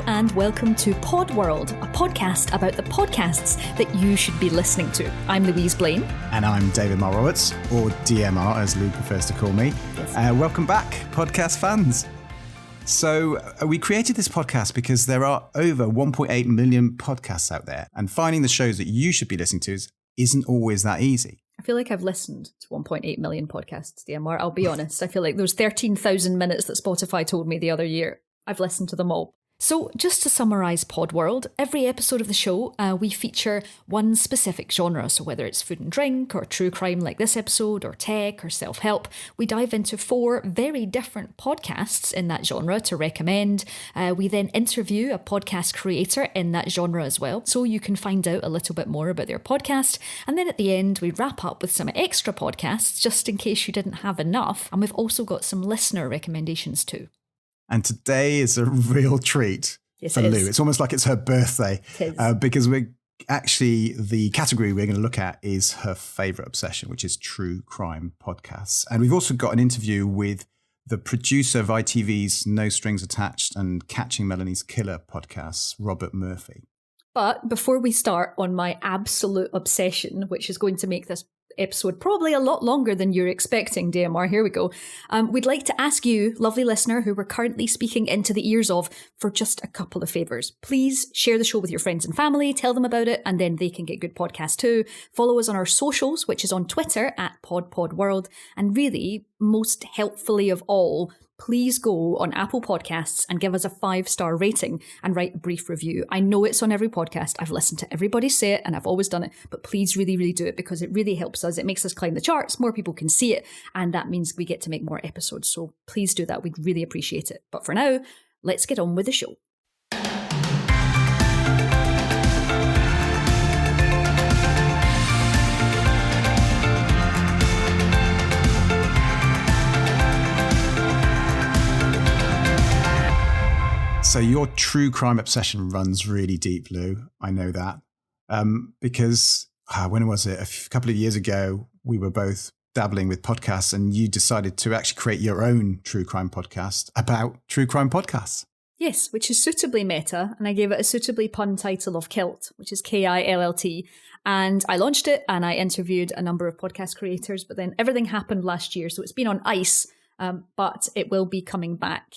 Hello and welcome to Podworld, a podcast about the podcasts that you should be listening to. I'm Louise Blaine. And I'm David Morowitz, or DMR as Lou prefers to call me. Yes. Welcome back, podcast fans. So we created this podcast because there are over 1.8 million podcasts out there, and finding the shows that you should be listening to isn't always that easy. I feel like I've listened to 1.8 million podcasts, DMR. I'll be honest. I feel like those 13,000 minutes that Spotify told me the other year, I've listened to them all. So just to summarise Podworld, every episode of the show, we feature one specific genre. So whether it's food and drink or true crime like this episode or tech or self-help, we dive into 4 very different podcasts in that genre to recommend. We then interview a podcast creator in that genre as well, so you can find out a little bit more about their podcast. And then at the end, we wrap up with some extra podcasts just in case you didn't have enough. And we've also got some listener recommendations too. And today is a real treat for Lou. It's almost like it's her birthday because the category we're going to look at is her favourite obsession, which is true crime podcasts. And we've also got an interview with the producer of ITV's No Strings Attached and Catching Melanie's Killer podcasts, Robert Murphy. But before we start on my absolute obsession, which is going to make this episode probably a lot longer than you're expecting, DMR, here we go. We'd like to ask you, lovely listener, who we're currently speaking into the ears of, for just a couple of favours. Please share the show with your friends and family, tell them about it, and then they can get good podcasts too. Follow us on our socials, which is on Twitter at Podworld, and really, most helpfully of all, please go on Apple Podcasts and give us a 5-star rating and write a brief review. I know it's on every podcast. I've listened to everybody say it and I've always done it, but please really, really do it because it really helps us. It makes us climb the charts. More people can see it, and that means we get to make more episodes. So please do that. We'd really appreciate it. But for now, let's get on with the show. So your true crime obsession runs really deep, Lou. I know that. Because when was it? A couple of years ago, we were both dabbling with podcasts and you decided to actually create your own true crime podcast about true crime podcasts. Yes, which is suitably meta. And I gave it a suitably pun title of Kilt, which is Killt. And I launched it and I interviewed a number of podcast creators, but then everything happened last year. So it's been on ice. But it will be coming back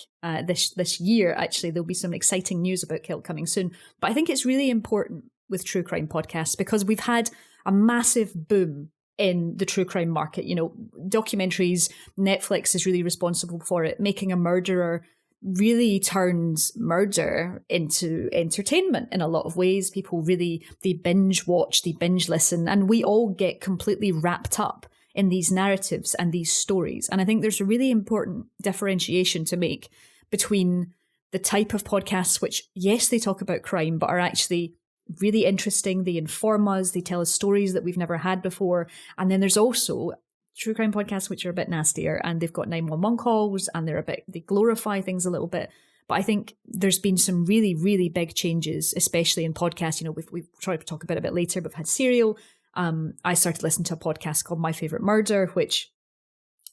this year, actually. There'll be some exciting news about Kilt coming soon. But I think it's really important with true crime podcasts because we've had a massive boom in the true crime market. You know, documentaries, Netflix is really responsible for it. Making a Murderer really turns murder into entertainment in a lot of ways. People really, they binge watch, they binge listen, and we all get completely wrapped up in these narratives and these stories. And I think there's a really important differentiation to make between the type of podcasts which, yes, they talk about crime, but are actually really interesting. They inform us. They tell us stories that we've never had before. And then there's also true crime podcasts which are a bit nastier and they've got 911 calls and they glorify things a little bit. But I think there's been some really, really big changes, especially in podcasts. You know, we've tried to talk about it a bit later. We've had Serial. I started listening to a podcast called My Favorite Murder, which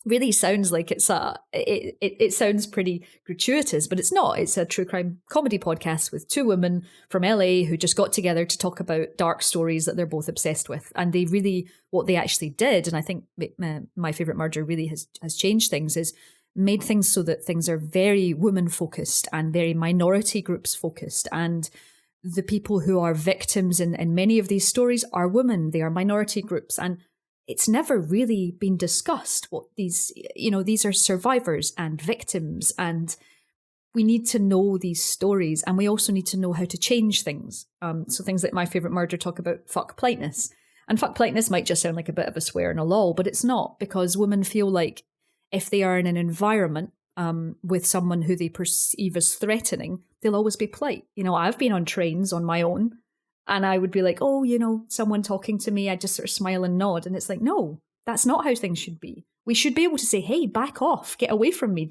really sounds like it sounds pretty gratuitous, but it's not. It's a true crime comedy podcast with 2 women from LA who just got together to talk about dark stories that they're both obsessed with. And they really, what they actually did, and I think My Favorite Murder really has changed things, is made things so that things are very woman focused and very minority groups focused. And the people who are victims in many of these stories are women. They are minority groups. And it's never really been discussed what these are survivors and victims. And we need to know these stories. And we also need to know how to change things. So things like My Favorite Murder talk about fuck politeness. And fuck politeness might just sound like a bit of a swear and a lol, but it's not, because women feel like if they are in an environment with someone who they perceive as threatening, they'll always be polite. You know, I've been on trains on my own and I would be like, oh, you know, someone talking to me, I just sort of smile and nod. And it's like, no, that's not how things should be. We should be able to say, hey, back off, get away from me.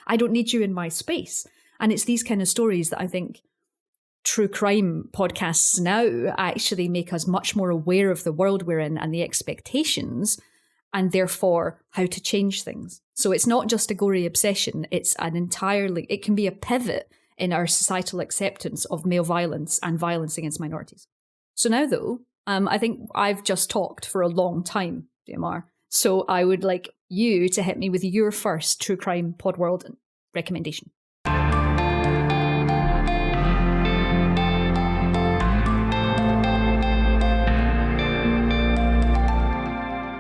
I don't need you in my space. And it's these kind of stories that I think true crime podcasts now actually make us much more aware of the world we're in and the expectations, and therefore how to change things. So it's not just a gory obsession. It's it can be a pivot in our societal acceptance of male violence and violence against minorities. So now, though, I think I've just talked for a long time, DMR. So I would like you to hit me with your first true crime Podworld recommendation.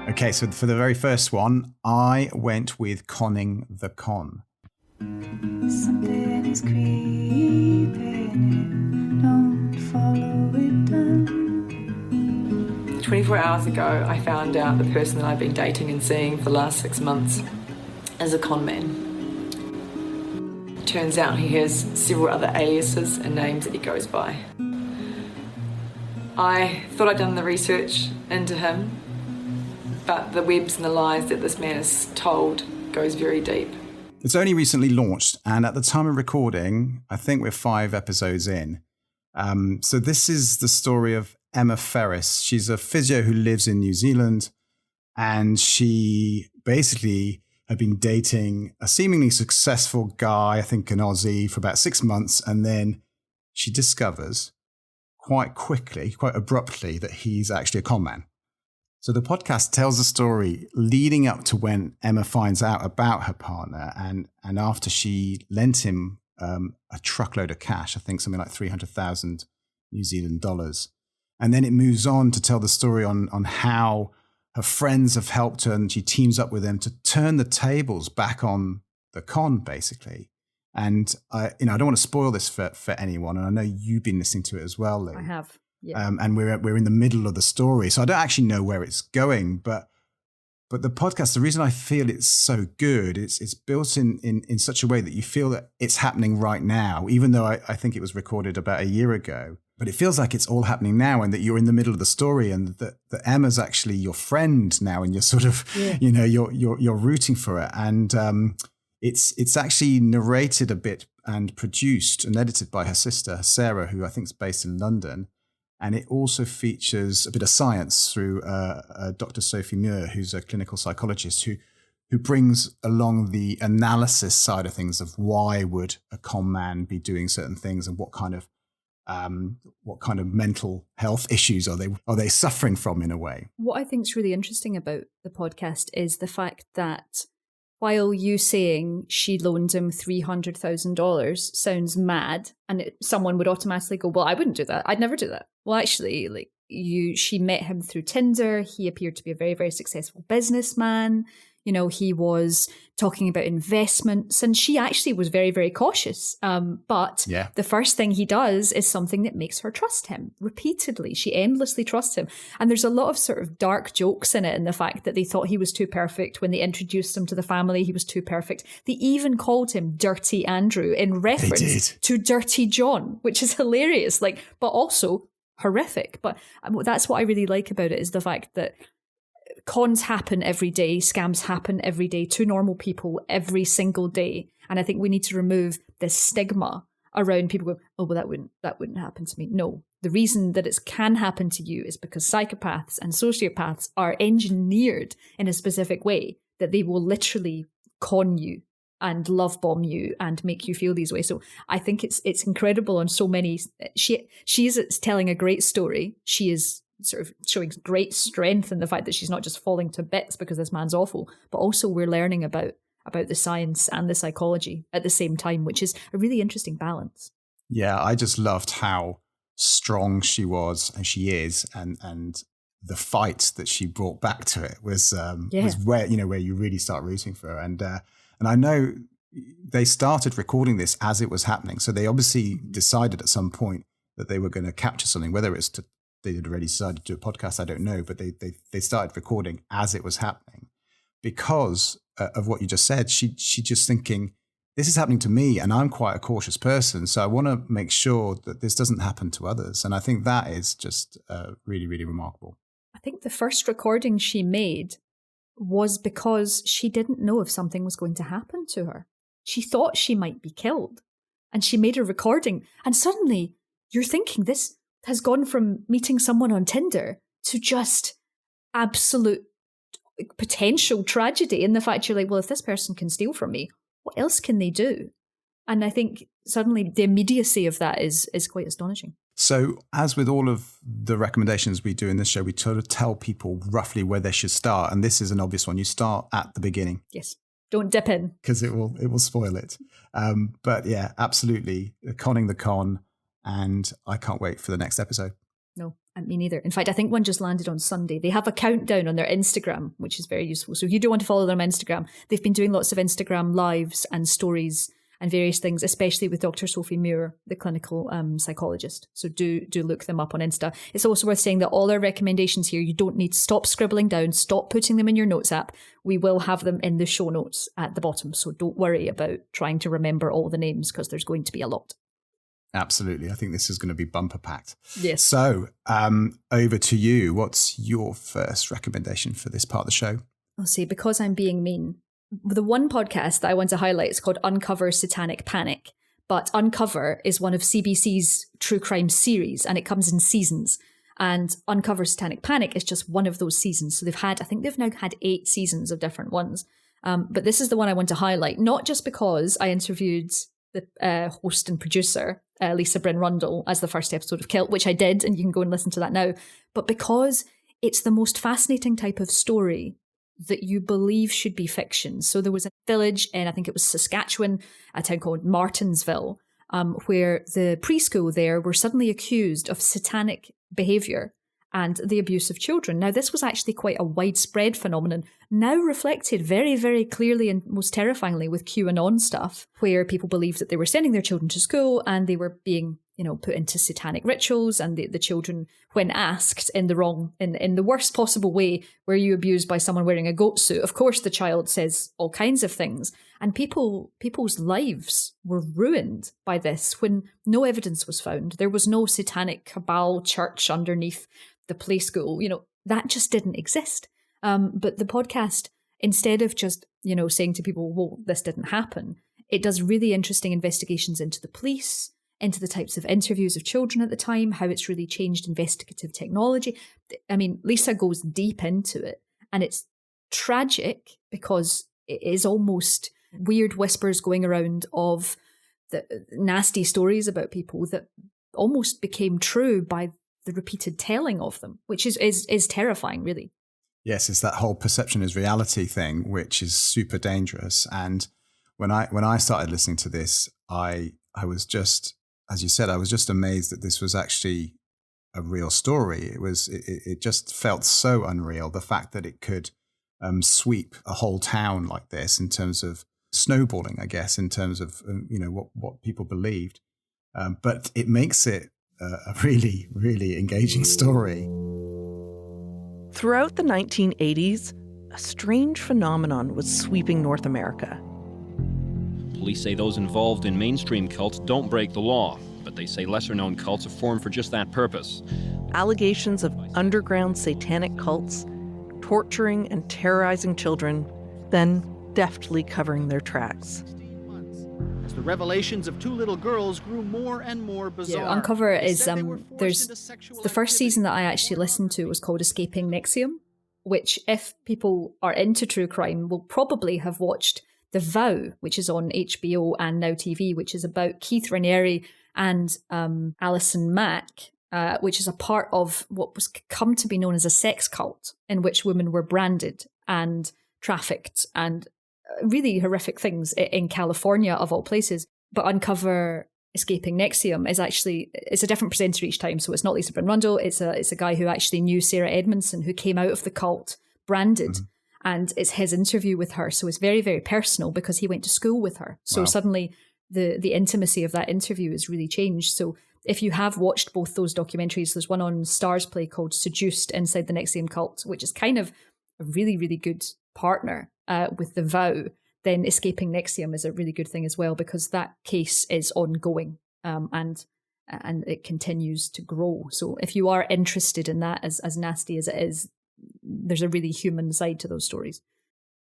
Okay, so for the very first one, I went with Conning the Con. Something is creeping in, don't follow it down. 24 hours ago, I found out the person that I've been dating and seeing for the last 6 months is a con man. Turns out he has several other aliases and names that he goes by. I thought I'd done the research into him, but the webs and the lies that this man has told goes very deep. It's only recently launched, and at the time of recording, I think we're 5 episodes in. So this is the story of Emma Ferris. She's a physio who lives in New Zealand, and she basically had been dating a seemingly successful guy, I think an Aussie, for about 6 months, and then she discovers quite quickly, quite abruptly, that he's actually a con man. So the podcast tells the story leading up to when Emma finds out about her partner, and after she lent him a truckload of cash, I think something like 300,000 New Zealand dollars. And then it moves on to tell the story on how her friends have helped her, and she teams up with them to turn the tables back on the con, basically. And I don't want to spoil this for anyone, and I know you've been listening to it as well, Lou. I have. Yeah. And we're in the middle of the story, so I don't actually know where it's going. But the podcast, the reason I feel it's so good, it's built in such a way that you feel that it's happening right now, even though I think it was recorded about a year ago. But it feels like it's all happening now, and that you're in the middle of the story, and that Emma's actually your friend now, and you're sort of, you're rooting for her. And it's actually narrated a bit and produced and edited by her sister Sarah, who I think is based in London. And it also features a bit of science through Dr. Sophie Muir, who's a clinical psychologist who brings along the analysis side of things of why would a con man be doing certain things, and what kind of mental health issues are they suffering from, in a way. What I think is really interesting about the podcast is the fact that while you saying she loaned him $300,000 sounds mad, and someone would automatically go, well, I wouldn't do that. I'd never do that. Well, actually, she met him through Tinder. He appeared to be a very, very successful businessman. He was talking about investments, and she actually was very, very cautious. But the first thing he does is something that makes her trust him repeatedly. She endlessly trusts him. And there's a lot of sort of dark jokes in it, in the fact that they thought he was too perfect. When they introduced him to the family, he was too perfect. They even called him Dirty Andrew in reference to Dirty John, which is hilarious, but also horrific. But that's what I really like about it, is the fact that cons happen every day, scams happen every day to normal people every single day. And I think we need to remove this stigma around people going, oh, well, that wouldn't happen to me. No, the reason that it can happen to you is because psychopaths and sociopaths are engineered in a specific way that they will literally con you and love bomb you and make you feel these ways. So I think it's incredible on so many. She's telling a great story. She is sort of showing great strength in the fact that she's not just falling to bits because this man's awful, but also we're learning about the science and the psychology at the same time, which is a really interesting balance. Yeah, I just loved how strong she was, and she is, and the fight that she brought back to it was where you really start rooting for her. And I know they started recording this as it was happening, so they obviously decided at some point that they were going to capture something, whether it's they had already decided to do a podcast, I don't know, but they started recording as it was happening because of what you just said. She just thinking, this is happening to me, and I'm quite a cautious person, so I want to make sure that this doesn't happen to others. And I think that is just really, really remarkable. I think the first recording she made was because she didn't know if something was going to happen to her. She thought she might be killed, and she made a recording, and suddenly you're thinking, this has gone from meeting someone on Tinder to just absolute potential tragedy, in the fact you're like, well, if this person can steal from me, what else can they do? And I think suddenly the immediacy of that is quite astonishing. So as with all of the recommendations we do in this show, we sort of tell people roughly where they should start. And this is an obvious one. You start at the beginning. Yes. Don't dip in. Because it will spoil it. But yeah, absolutely. Conning the con. And I can't wait for the next episode. No, me neither. In fact, I think one just landed on Sunday. They have a countdown on their Instagram, which is very useful. So if you do want to follow them on Instagram, they've been doing lots of Instagram lives and stories and various things, especially with Dr. Sophie Muir, the clinical psychologist. So do look them up on Insta. It's also worth saying that all our recommendations here, you don't need to stop scribbling down, stop putting them in your notes app. We will have them in the show notes at the bottom. So don't worry about trying to remember all the names, because there's going to be a lot. Absolutely. I think this is going to be bumper packed. Yes. So over to you. What's your first recommendation for this part of the show? I'll say, because I'm being mean, the one podcast that I want to highlight is called Uncover Satanic Panic. But Uncover is one of CBC's true crime series, and it comes in seasons. And Uncover Satanic Panic is just one of those seasons. So I think they've now had 8 seasons of different ones. But this is the one I want to highlight, not just because I interviewed the host and producer, Lisa Bryn Rundle, as the first episode of Kilt, which I did, and you can go and listen to that now, but because it's the most fascinating type of story that you believe should be fiction. So there was a village in, I think it was Saskatchewan, a town called Martinsville, where the preschool there were suddenly accused of satanic behaviour and the abuse of children. Now, this was actually quite a widespread phenomenon, now reflected very, very clearly and most terrifyingly with QAnon stuff, where people believed that they were sending their children to school and they were being, put into satanic rituals, and the children, when asked in the worst possible way, were you abused by someone wearing a goat suit? Of course, the child says all kinds of things, and people's lives were ruined by this when no evidence was found. There was no satanic cabal church underneath the play school, that just didn't exist. But the podcast, instead of just, saying to people, well, this didn't happen, it does really interesting investigations into the police, into the types of interviews of children at the time, how it's really changed investigative technology. I mean, Lisa goes deep into it, and it's tragic because it is almost weird whispers going around of the nasty stories about people that almost became true by the repeated telling of them, which is terrifying, really. Yes, it's that whole perception is reality thing, which is super dangerous. And when I started listening to this, I was just, as you said, I was just amazed that this was actually a real story. It just felt so unreal, the fact that it could sweep a whole town like this in terms of snowballing, I guess, in terms of what people believed. But it makes it a really, really engaging story. Throughout the 1980s, a strange phenomenon was sweeping North America. Police say those involved in mainstream cults don't break the law, but they say lesser-known cults are formed for just that purpose. Allegations of underground satanic cults, torturing and terrorizing children, then deftly covering their tracks. As the revelations of 2 little girls grew more and more bizarre. Yeah, Uncover is there's the first season that I actually listened to was called Escaping Nexium, which, if people are into true crime, will probably have watched The Vow, which is on HBO and Now TV, which is about Keith Raniere and Alison Mack, which is a part of what was come to be known as a sex cult, in which women were branded and trafficked and really horrific things in California, of all places. But Uncover Escaping Nexium it's a different presenter each time. So it's not Lisa Bryn Rundle. It's a guy who actually knew Sarah Edmondson, who came out of the cult branded. Mm-hmm. And it's his interview with her. So it's very, very personal because he went to school with her. So Suddenly the intimacy of that interview is really changed. So if you have watched both those documentaries, there's one on Stars Play called Seduced Inside the Nexium Cult, which is kind of a really, really good partner with The Vow. Then Escaping Nexium is a really good thing as well, because that case is ongoing and it continues to grow. So if you are interested in that, as nasty as it is, there's a really human side to those stories.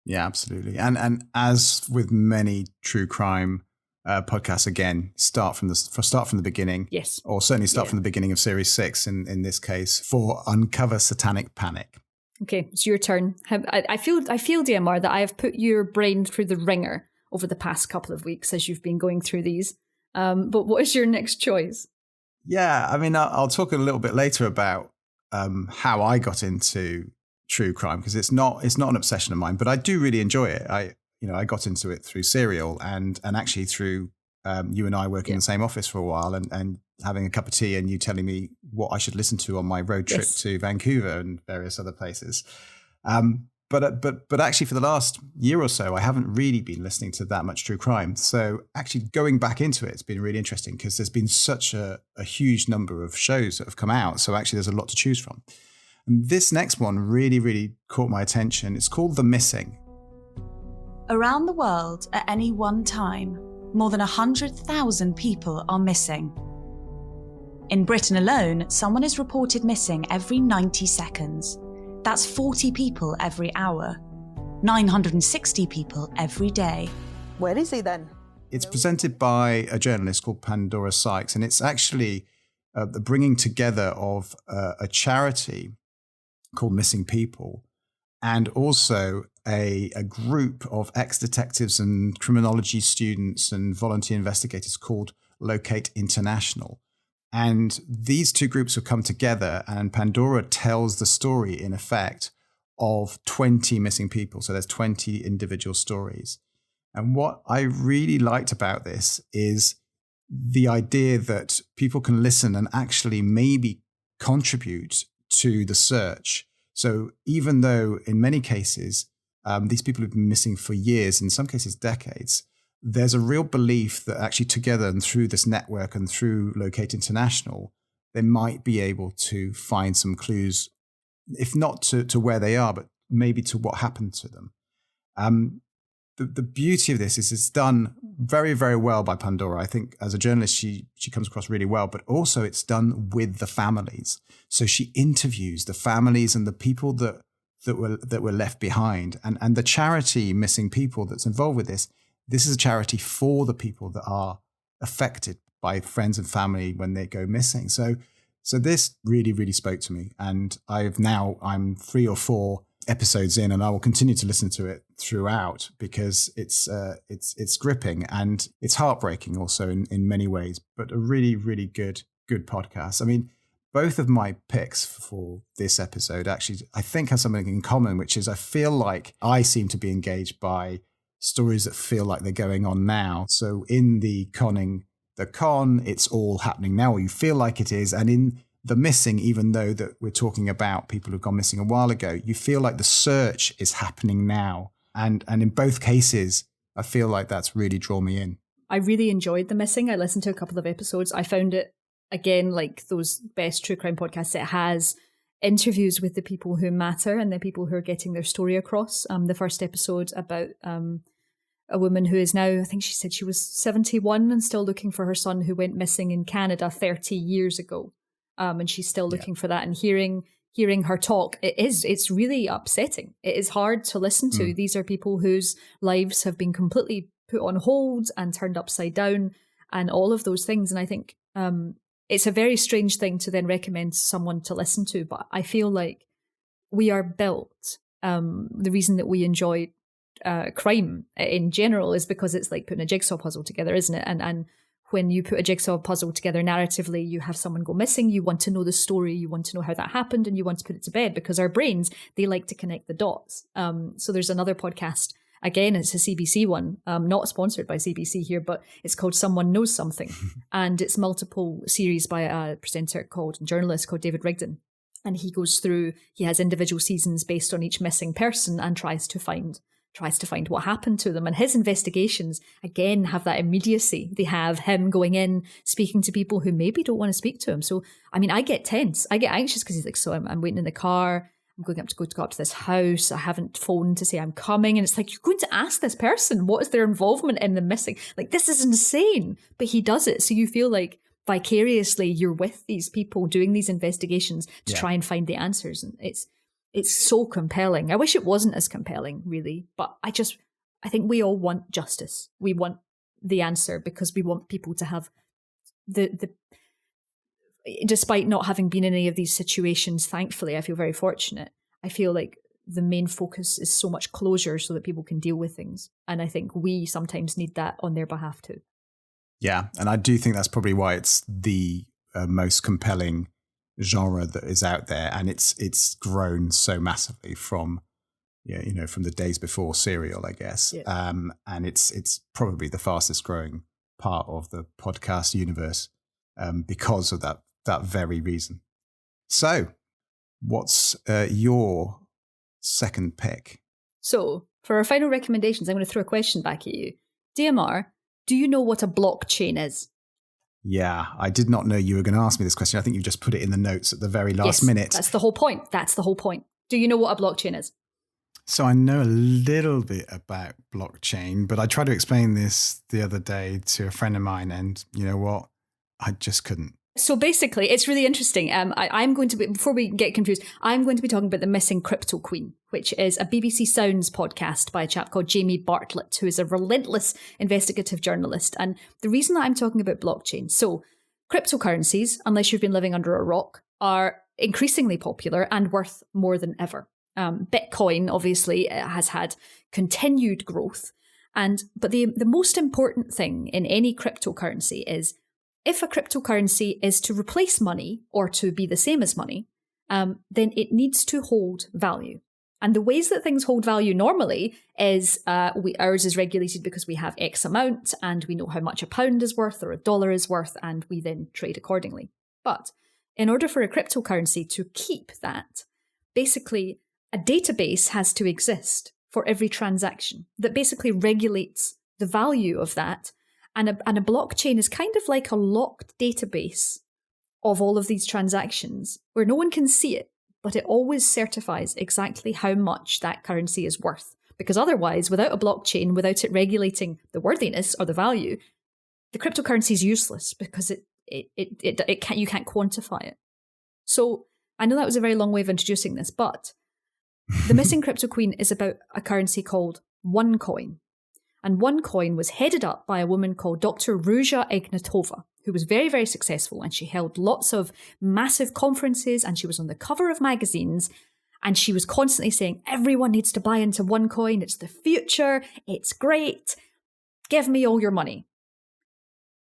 Yeah, absolutely. And as with many true crime podcasts, again, start from the beginning. Yes. Or certainly start from the beginning of Series 6 in this case, for Uncover Satanic Panic. Okay, it's your turn. I feel, DMR, that I have put your brain through the ringer over the past couple of weeks as you've been going through these. But what is your next choice? Yeah, I mean, I'll talk a little bit later about how I got into true crime, because it's not an obsession of mine, but I do really enjoy it. I got into it through Serial and actually through you and I working in the same office for a while and having a cup of tea and you telling me what I should listen to on my road trip to Vancouver and various other places. But actually for the last year or so, I haven't really been listening to that much true crime. So actually going back into it's been really interesting because there's been such a huge number of shows that have come out. So actually there's a lot to choose from. And this next one really, really caught my attention. It's called The Missing. Around the world at any one time, more than 100,000 people are missing. In Britain alone, someone is reported missing every 90 seconds. That's 40 people every hour, 960 people every day. Where is he then? It's presented by a journalist called Pandora Sykes, and it's actually the bringing together of a charity called Missing People and also a group of ex-detectives and criminology students and volunteer investigators called Locate International. And these two groups have come together, and Pandora tells the story, in effect, of 20 missing people. So there's 20 individual stories. And what I really liked about this is the idea that people can listen and actually maybe contribute to the search. So even though in many cases, these people have been missing for years, in some cases decades, there's a real belief that actually together and through this network and through Locate International, they might be able to find some clues, if not to where they are, but maybe to what happened to them. The beauty of this is it's done very, very well by Pandora. I think as a journalist, she comes across really well, but also it's done with the families. So she interviews the families and the people that were left behind. And the charity Missing People that's involved with this is a charity for the people that are affected by friends and family when they go missing. So this really, really spoke to me. And I'm 3 or 4 episodes in, and I will continue to listen to it throughout because it's gripping and it's heartbreaking also in many ways, but a really, really good podcast. I mean, both of my picks for this episode actually, I think, have something in common, which is I feel like I seem to be engaged by stories that feel like they're going on now. So in the con, it's all happening now, or you feel like it is. And in The Missing, even though that we're talking about people who've gone missing a while ago, you feel like the search is happening now. And in both cases, I feel like that's really drawn me in. I really enjoyed The Missing. I listened to a couple of episodes. I found it, again, like those best true crime podcasts, it has interviews with the people who matter and the people who are getting their story across. The first episode about a woman who is now, I think she said she was 71 and still looking for her son who went missing in Canada 30 years ago. And she's still looking for that. And hearing her talk, it's really upsetting. It is hard to listen to. These are people whose lives have been completely put on hold and turned upside down and all of those things. And I think it's a very strange thing to then recommend someone to listen to, but I feel like we are built. The reason that we enjoy crime in general is because it's like putting a jigsaw puzzle together, isn't it? And when you put a jigsaw puzzle together narratively, you have someone go missing, you want to know the story, you want to know how that happened, and you want to put it to bed because our brains, they like to connect the dots. So there's another podcast, again, it's a CBC one, not sponsored by CBC here, but it's called Someone Knows Something. And it's multiple series by a journalist called David Rigdon. And he goes through, he has individual seasons based on each missing person and tries to find what happened to them. And his investigations, again, have that immediacy. They have him going in, speaking to people who maybe don't want to speak to him. So, I mean, I get tense. I get anxious because he's like, so I'm waiting in the car. I'm going up to go up to this house. I haven't phoned to say I'm coming. And it's like, you're going to ask this person, what is their involvement in the missing? Like, this is insane. But he does it. So you feel like vicariously you're with these people doing these investigations to try and find the answers. And it's so compelling. I wish it wasn't as compelling, really. But I think we all want justice. We want the answer because we want people to have the despite not having been in any of these situations, thankfully, I feel very fortunate. I feel like the main focus is so much closure so that people can deal with things. And I think we sometimes need that on their behalf too. Yeah, and I do think that's probably why it's the most compelling genre that is out there, and it's grown so massively from from the days before Serial, I guess. Yeah. And it's probably the fastest growing part of the podcast universe because of that very reason. So, what's your second pick? So, for our final recommendations, I'm going to throw a question back at you. DMR, do you know what a blockchain is? Yeah, I did not know you were going to ask me this question. I think you just put it in the notes at the very last minute. That's the whole point. Do you know what a blockchain is? So I know a little bit about blockchain, but I tried to explain this the other day to a friend of mine, and you know what? I just couldn't. So basically, it's really interesting. I'm going to be, before we get confused, I'm going to be talking about The Missing Crypto Queen, which is a BBC Sounds podcast by a chap called Jamie Bartlett, who is a relentless investigative journalist. And the reason that I'm talking about blockchain, so cryptocurrencies, unless you've been living under a rock, are increasingly popular and worth more than ever. Bitcoin, obviously, has had continued growth. But the most important thing in any cryptocurrency is, if a cryptocurrency is to replace money or to be the same as money, then it needs to hold value. And the ways that things hold value normally is ours is regulated because we have X amount and we know how much a pound is worth or a dollar is worth, and we then trade accordingly. But in order for a cryptocurrency to keep that, basically a database has to exist for every transaction that basically regulates the value of that. And a blockchain is kind of like a locked database of all of these transactions where no one can see it, but it always certifies exactly how much that currency is worth. Because otherwise, without a blockchain, without it regulating the worthiness or the value, the cryptocurrency is useless because you can't quantify it. So I know that was a very long way of introducing this, but The Missing Crypto Queen is about a currency called OneCoin. And OneCoin was headed up by a woman called Dr. Ruja Ignatova, who was very, very successful. And she held lots of massive conferences and she was on the cover of magazines. And she was constantly saying, everyone needs to buy into OneCoin. It's the future. It's great. Give me all your money.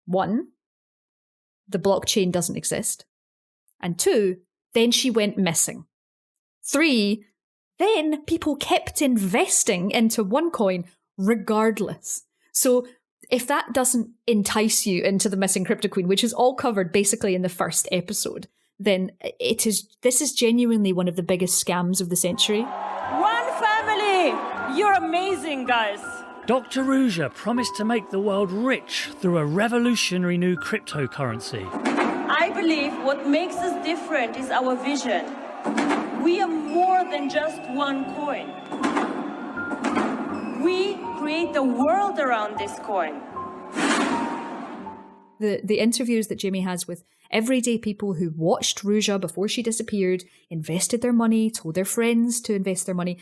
1, the blockchain doesn't exist. And 2, then she went missing. 3, then people kept investing into OneCoin regardless. So if that doesn't entice you into The Missing Crypto Queen, which is all covered basically in the first episode, then this is genuinely one of the biggest scams of the century. One family! You're amazing, guys! Dr. Ruja promised to make the world rich through a revolutionary new cryptocurrency. I believe what makes us different is our vision. We are more than just one coin. We create the world around this coin. The interviews that Jamie has with everyday people who watched Ruja before she disappeared, invested their money, told their friends to invest their money,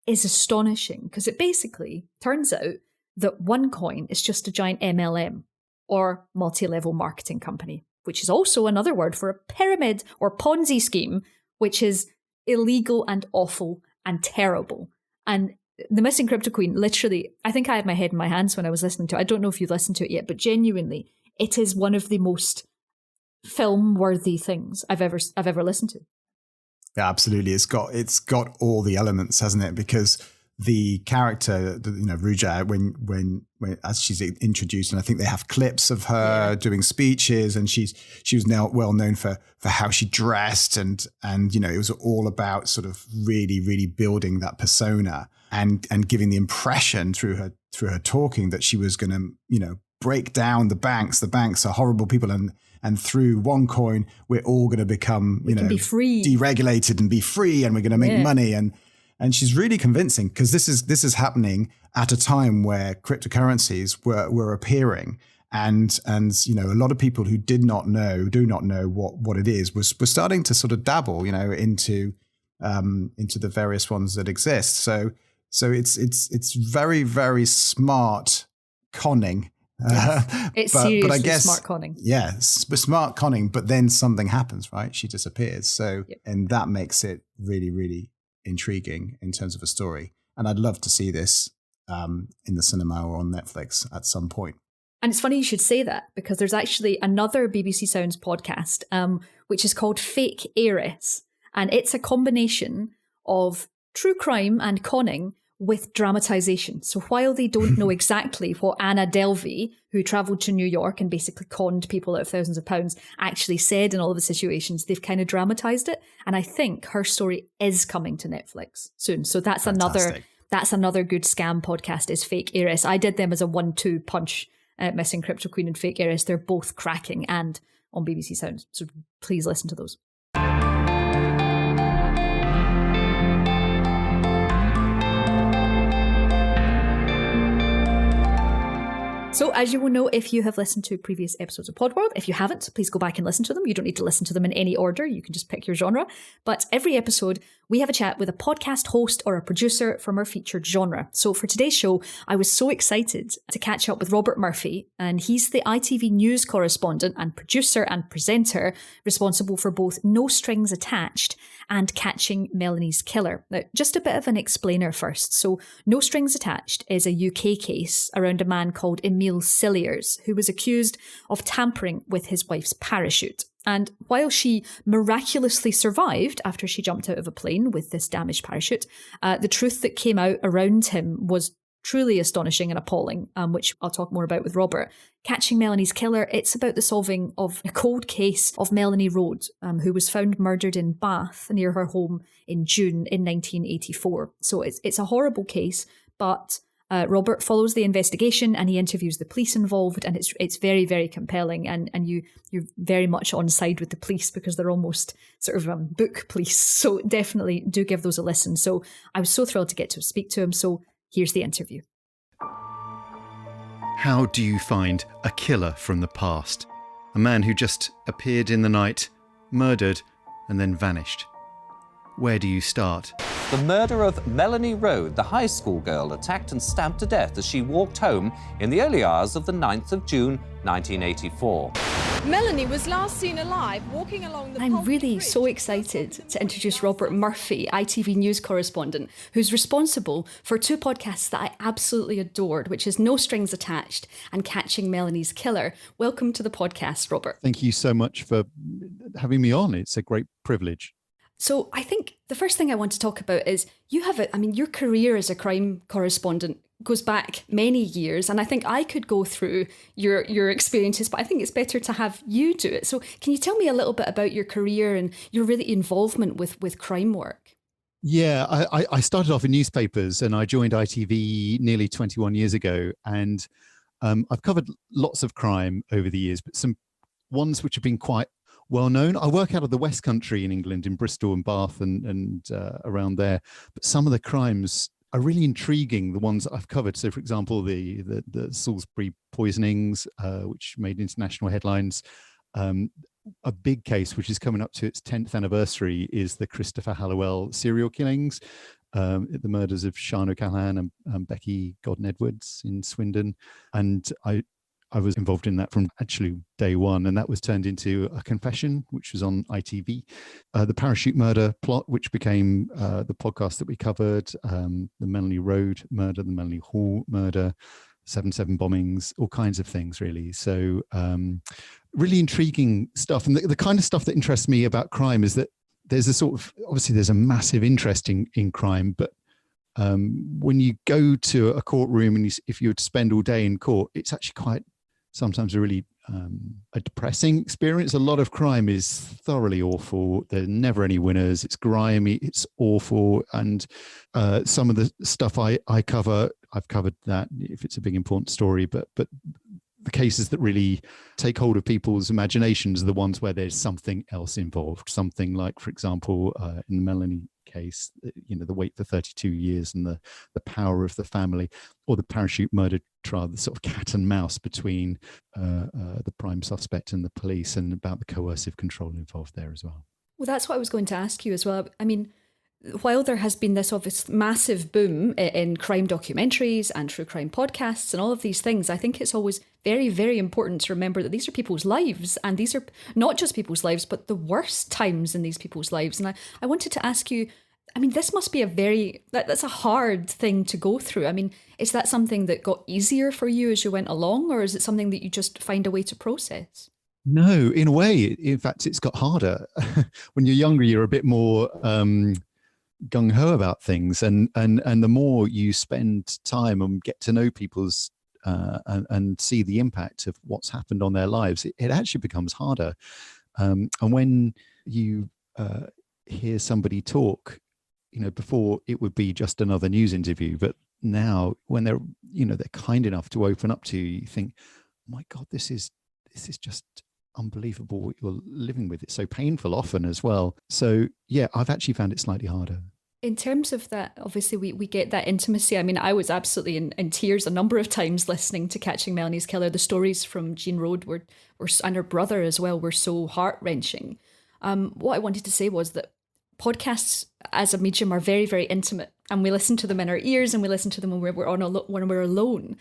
is astonishing because it basically turns out that OneCoin is just a giant MLM or multi-level marketing company, which is also another word for a pyramid or Ponzi scheme, which is illegal and awful and terrible. And The Missing Crypto Queen, literally, I think I had my head in my hands when I was listening to it. I don't know if you listened to it yet, but genuinely, it is one of the most film-worthy things I've ever listened to. Yeah, absolutely. It's got all the elements, hasn't it? Because the character, Ruja, when as she's introduced, and I think they have clips of her doing speeches, and she was now well known for how she dressed, and it was all about sort of really, really building that persona and giving the impression through her talking that she was going to break down the banks. The banks are horrible people, and through OneCoin, we're all going to become, be free, deregulated and be free, and we're going to make money. And she's really convincing because this is happening at a time where cryptocurrencies were appearing, and a lot of people who do not know what it is were starting to sort of dabble, into the various ones that exist. So it's very, very smart conning. It's seriously I guess, smart conning. Yeah, smart conning, but then something happens, right? She disappears. So, and that makes it really, really intriguing in terms of a story. And I'd love to see this in the cinema or on Netflix at some point. And it's funny you should say that, because there's actually another BBC Sounds podcast, which is called Fake Heiress. And it's a combination of true crime and conning with dramatisation. So while they don't know exactly what Anna Delvey, who travelled to New York and basically conned people out of thousands of pounds, actually said in all of the situations, they've kind of dramatised it. And I think her story is coming to Netflix soon. So that's another good scam podcast, is Fake Heiress. I did them as a 1-2 punch, Missing Crypto Queen and Fake Heiress. They're both cracking and on BBC Sounds. So please listen to those. So as you will know if you have listened to previous episodes of Podworld, if you haven't, please go back and listen to them. You don't need to listen to them in any order. You can just pick your genre. But every episode, we have a chat with a podcast host or a producer from our featured genre. So for today's show, I was so excited to catch up with Robert Murphy, and he's the ITV News correspondent and producer and presenter responsible for both No Strings Attached and Catching Melanie's Killer. Now, just a bit of an explainer first. So No Strings Attached is a UK case around a man called Emile Cilliers, who was accused of tampering with his wife's parachute. And while she miraculously survived after she jumped out of a plane with this damaged parachute, the truth that came out around him was truly astonishing and appalling, which I'll talk more about with Robert. Catching Melanie's Killer, it's about the solving of a cold case of Melanie Rhodes, who was found murdered in Bath near her home in June in 1984. So it's a horrible case, but Robert follows the investigation and he interviews the police involved, and it's very, very compelling, and you're very much on side with the police because they're almost sort of book police. So definitely do give those a listen. So I was so thrilled to get to speak to him. So here's the interview. How do you find a killer from the past? A man who just appeared in the night, murdered, and then vanished. Where do you start? The murder of Melanie Rhodes, the high school girl attacked and stabbed to death as she walked home in the early hours of the 9th of June, 1984. Melanie was last seen alive walking along the... I'm really so excited to introduce Robert Murphy, ITV News correspondent, who's responsible for two podcasts that I absolutely adored, which is No Strings Attached and Catching Melanie's Killer. Welcome to the podcast, Robert. Thank you so much for having me on. It's a great privilege. So I think the first thing I want to talk about is your career as a crime correspondent goes back many years, and I think I could go through your experiences, but I think it's better to have you do it. So can you tell me a little bit about your career and your really involvement with crime work? Yeah, I started off in newspapers and I joined ITV nearly 21 years ago, and I've covered lots of crime over the years, but some ones which have been quite well known. I work out of the West Country in England, in Bristol and Bath and around there. But some of the crimes are really intriguing, the ones that I've covered. So, for example, the Salisbury poisonings, which made international headlines. A big case, which is coming up to its 10th anniversary, is the Christopher Halliwell serial killings, the murders of Sian O'Callaghan and Becky Godden-Edwards in Swindon. And I was involved in that from actually day one, and that was turned into A Confession, which was on ITV. The Parachute Murder Plot, which became the podcast that we covered, the Melanie Rhodes murder, the Melanie Hall murder, 7/7 bombings, all kinds of things, really. So really intriguing stuff. And the kind of stuff that interests me about crime is that there's there's a massive interest in crime, but when you go to a courtroom and if you were to spend all day in court, it's actually sometimes a really a depressing experience. A lot of crime is thoroughly awful. There are never any winners. It's grimy. It's awful. And some of the stuff I cover, I've covered that if it's a big important story, but the cases that really take hold of people's imaginations are the ones where there's something else involved. Something like, for example, in the Melanie case, the wait for 32 years and the power of the family, or the Parachute murder trial, the sort of cat and mouse between the prime suspect and the police, and about the coercive control involved there as well. Well, that's what I was going to ask you as well. I mean, while there has been this obvious massive boom in crime documentaries and true crime podcasts and all of these things, I think it's always very, very important to remember that these are people's lives, and these are not just people's lives, but the worst times in these people's lives. And I wanted to ask you, I mean, this must be that's a hard thing to go through. I mean, is that something that got easier for you as you went along, or is it something that you just find a way to process? No, in a way, in fact, it's got harder. When you're younger, you're a bit more gung-ho about things, and the more you spend time and get to know people's and see the impact of what's happened on their lives, it actually becomes harder. And when you hear somebody talk, before it would be just another news interview, but now when they're kind enough to open up to you, you think, oh my God, this is just unbelievable what you're living with. It's so painful often as well. So yeah, I've actually found it slightly harder. In terms of that, obviously we get that intimacy. I mean, I was absolutely in tears a number of times listening to Catching Melanie's Killer. The stories from Jean Rode were and her brother as well were so heart-wrenching. What I wanted to say was that podcasts as a medium are very, very intimate, and we listen to them in our ears and we listen to them when we're alone.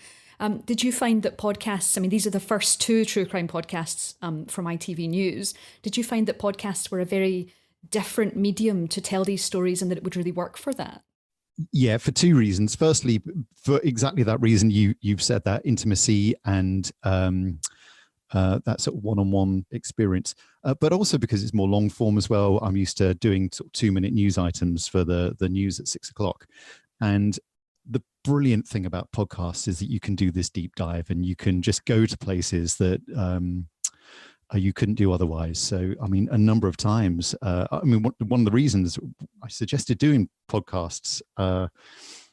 Did you find that podcasts, I mean, these are the first 2 true crime podcasts from ITV News. Did you find that podcasts were a very different medium to tell these stories and that it would really work for that? Yeah, for 2 reasons. Firstly, for exactly that reason you've said, that intimacy and that sort of one-on-one experience, but also because it's more long form as well. I'm used to doing sort of 2-minute news items for the news at 6 o'clock. And the brilliant thing about podcasts is that you can do this deep dive and you can just go to places that you couldn't do otherwise. So, I mean, a number of times, one of the reasons I suggested doing podcasts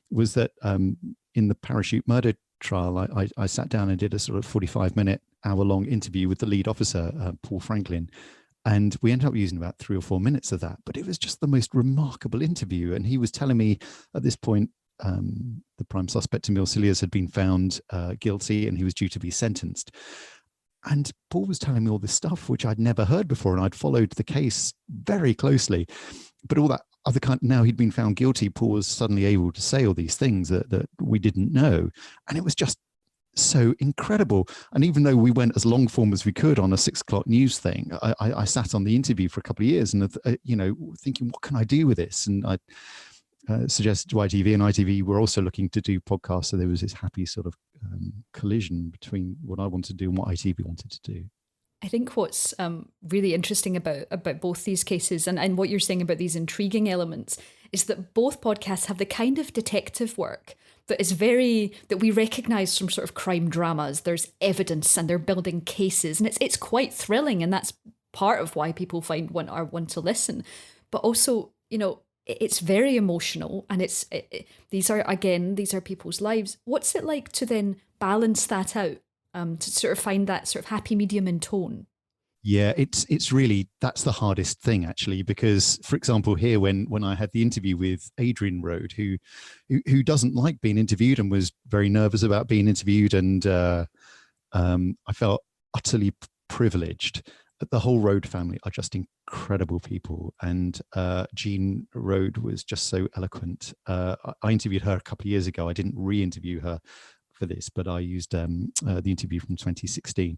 was that in the Parachute murder trial, I sat down and did a sort of 45-minute, hour-long interview with the lead officer, Paul Franklin. And we ended up using about 3 or 4 minutes of that. But it was just the most remarkable interview. And he was telling me at this point, the prime suspect, Emil Cilliers, had been found guilty and he was due to be sentenced. And Paul was telling me all this stuff, which I'd never heard before. And I'd followed the case very closely. But all that other kind, now he'd been found guilty, Paul was suddenly able to say all these things that we didn't know. And it was just so incredible. And even though we went as long form as we could on a 6 o'clock news thing, I sat on the interview for a couple of years and, thinking, what can I do with this? And I suggested to ITV, and ITV were also looking to do podcasts. So there was this happy sort of collision between what I wanted to do and what ITV wanted to do. I think what's really interesting about both these cases and what you're saying about these intriguing elements is that both podcasts have the kind of detective work that we recognise from sort of crime dramas. There's evidence and they're building cases, and it's quite thrilling, and that's part of why people find one to listen. But also, it's very emotional, and these are people's lives. What's it like to then balance that out, to sort of find that sort of happy medium in tone? Yeah, it's really, that's the hardest thing actually, because for example here when I had the interview with Adrian Rode, who doesn't like being interviewed and was very nervous about being interviewed, and I felt utterly privileged. The whole Rode family are just incredible people, and Jean Rode was just so eloquent. I interviewed her a couple of years ago. I didn't re-interview her for this, but I used the interview from 2016.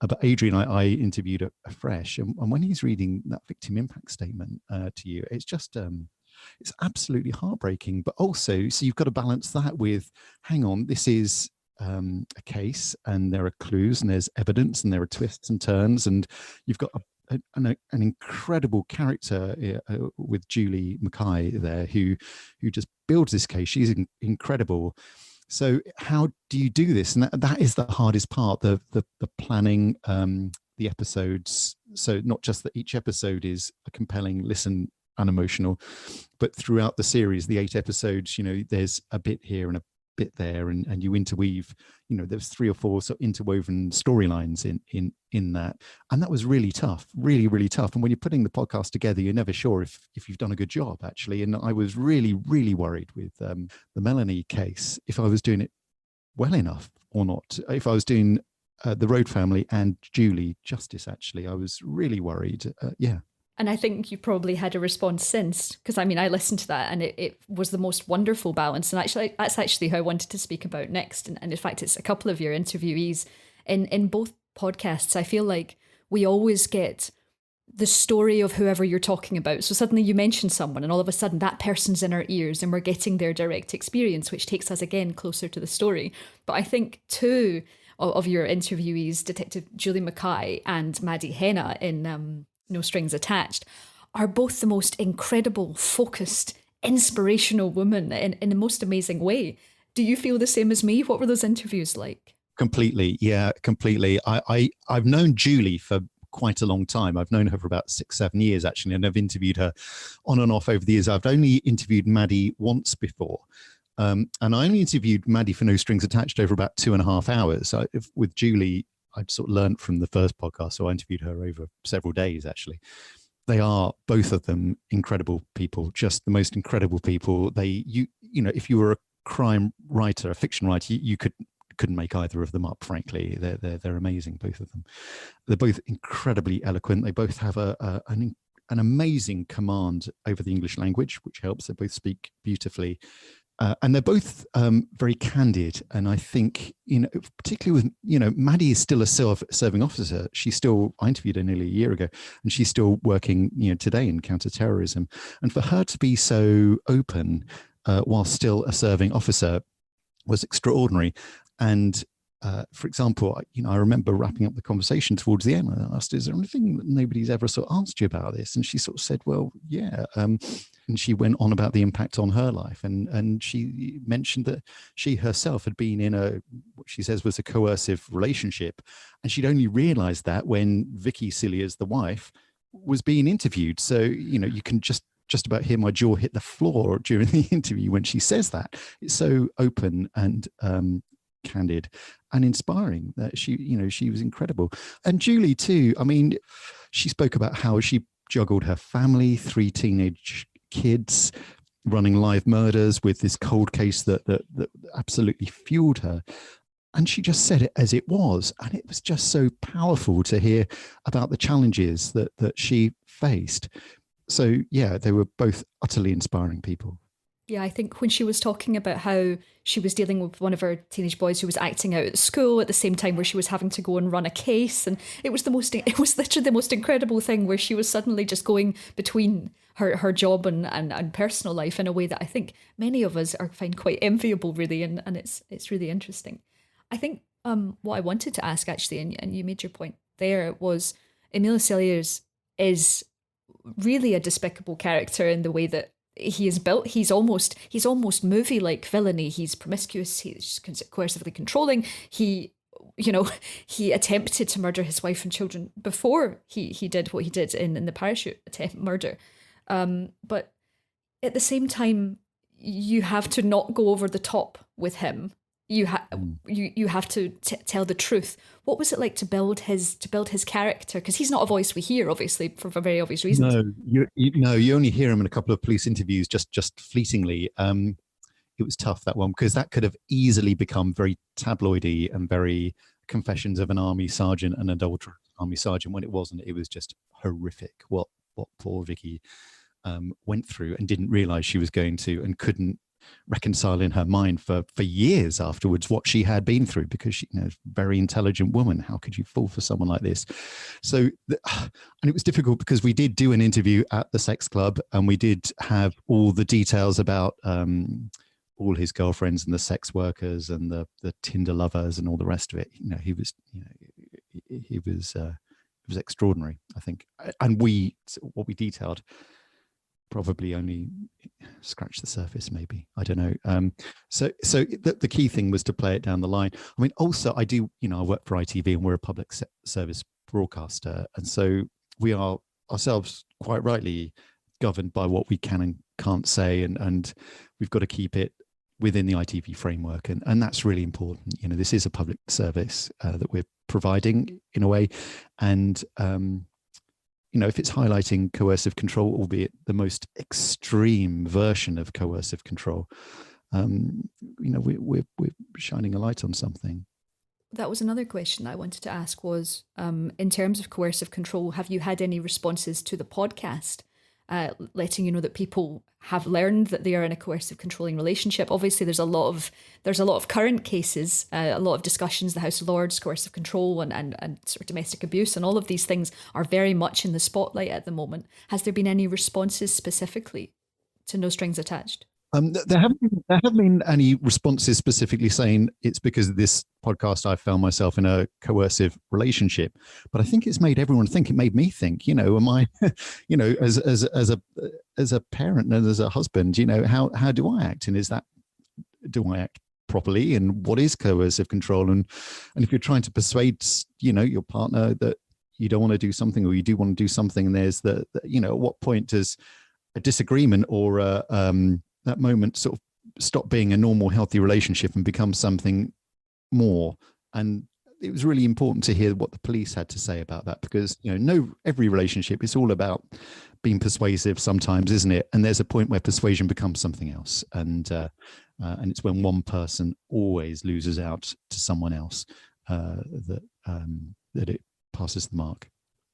But Adrian, I interviewed afresh, and when he's reading that victim impact statement to you, it's just it's absolutely heartbreaking. But also, so you've got to balance that with, hang on, this is a case, and there are clues, and there's evidence, and there are twists and turns, and you've got an incredible character with Julie Mackay there, who just builds this case. She's incredible. So how do you do this? And that is the hardest part, the planning, the episodes. So not just that each episode is a compelling listen and emotional, but throughout the series, the 8 episodes, there's a bit here and a bit there, and you interweave, there's 3 or 4 sort of interwoven storylines in that. And that was really tough, really, really tough. And when you're putting the podcast together, you're never sure if you've done a good job, actually. And I was really, really worried with the Melanie case, if I was doing it well enough or not. If I was doing the Rode family and Julie justice, actually, I was really worried. Yeah. And I think you probably had a response since, because I listened to that and it was the most wonderful balance. And actually, that's actually who I wanted to speak about next. And in fact, it's a couple of your interviewees in both podcasts. I feel like we always get the story of whoever you're talking about. So suddenly you mention someone and all of a sudden that person's in our ears and we're getting their direct experience, which takes us again closer to the story. But I think two of your interviewees, Detective Julie Mackay and Maddie Henna in No Strings Attached, are both the most incredible, focused, inspirational women in the most amazing way. Do you feel the same as me? What were those interviews like? Completely. Yeah, completely. I've known Julie for quite a long time. I've known her for about 6-7 years actually, and I've interviewed her on and off over the years. I've only interviewed Maddie once before, and I only interviewed Maddie for No Strings Attached over about 2.5 hours. With Julie, I'd sort of learned from the first podcast, so I interviewed her over several days actually. They are, both of them, incredible people, just the most incredible people. You know, if you were a crime writer, a fiction writer, you couldn't make either of them up, frankly. They're amazing, both of them. They're both incredibly eloquent. They both have an amazing command over the English language, which helps. They both speak beautifully. And they're both very candid. And I think, you know, particularly with, you know, Maddie is still a serving officer. I interviewed her nearly a year ago, and she's still working, you know, today in counterterrorism. And for her to be so open while still a serving officer was extraordinary. And for example, you know, I remember wrapping up the conversation towards the end. I asked, "Is there anything that nobody's ever sort of asked you about this?" And she sort of said, "Well, yeah." And she went on about the impact on her life, and she mentioned that she herself had been in what she says was a coercive relationship, and she'd only realised that when Vicky Cilliers, the wife, was being interviewed. So, you know, you can just about hear my jaw hit the floor during the interview when she says that. It's so open and candid and inspiring that she was incredible. And Julie too, I mean, she spoke about how she juggled her family, 3 teenage kids, running live murders with this cold case that absolutely fueled her. And she just said it as it was. And it was just so powerful to hear about the challenges that she faced. So yeah, they were both utterly inspiring people. Yeah, I think when she was talking about how she was dealing with one of her teenage boys who was acting out at school at the same time where she was having to go and run a case, and it was literally the most incredible thing where she was suddenly just going between her job and personal life in a way that I think many of us find quite enviable, really, and it's really interesting. I think what I wanted to ask actually, and you made your point there, was Emilio Cilliers is really a despicable character in the way that he is built. He's almost movie-like villainy. He's promiscuous. He's coercively controlling. He attempted to murder his wife and children before he did what he did in the parachute attempt murder. But at the same time, you have to not go over the top with him. You have to tell the truth. What was it like to build his character? Because he's not a voice we hear, obviously, for very obvious reasons. No, you only hear him in a couple of police interviews, just fleetingly. It was tough, that one, because that could have easily become very tabloidy and very Confessions of an Army Sergeant and Adulterous Army Sergeant, when it wasn't. It was just horrific what poor Vicky went through and didn't realise she was going to, and couldn't reconcile in her mind for years afterwards what she had been through, because she, you know, a very intelligent woman. How could you fall for someone like this? So, and it was difficult because we did do an interview at the sex club, and we did have all the details about all his girlfriends and the sex workers and the Tinder lovers and all the rest of it. You know, he was extraordinary, I think. And what we detailed probably only scratch the surface, maybe. I don't know. So the key thing was to play it down the line. I mean, also I work for ITV, and we're a public service broadcaster. And so we are ourselves quite rightly governed by what we can and can't say. And we've got to keep it within the ITV framework. And that's really important. You know, this is a public service that we're providing in a way. And, you know, if it's highlighting coercive control, albeit the most extreme version of coercive control, you know, we're shining a light on something. That was another question I wanted to ask was, in terms of coercive control, have you had any responses to the podcast letting you know that people have learned that they are in a coercive controlling relationship. Obviously, there's a lot of current cases, a lot of discussions, the House of Lords, coercive control and sort of domestic abuse, and all of these things are very much in the spotlight at the moment. Has there been any responses specifically to No Strings Attached? There haven't been any responses specifically saying it's because of this podcast I found myself in a coercive relationship, but I think it's made everyone think. It made me think. Am I, as a parent and as a husband, how do I act, and do I act properly, and what is coercive control, and if you're trying to persuade your partner that you don't want to do something or you do want to do something, and there's the at what point does a disagreement or that moment sort of stop being a normal, healthy relationship and become something more? And it was really important to hear what the police had to say about that, because every relationship is all about being persuasive sometimes, isn't it? And there's a point where persuasion becomes something else, and it's when one person always loses out to someone else that it passes the mark.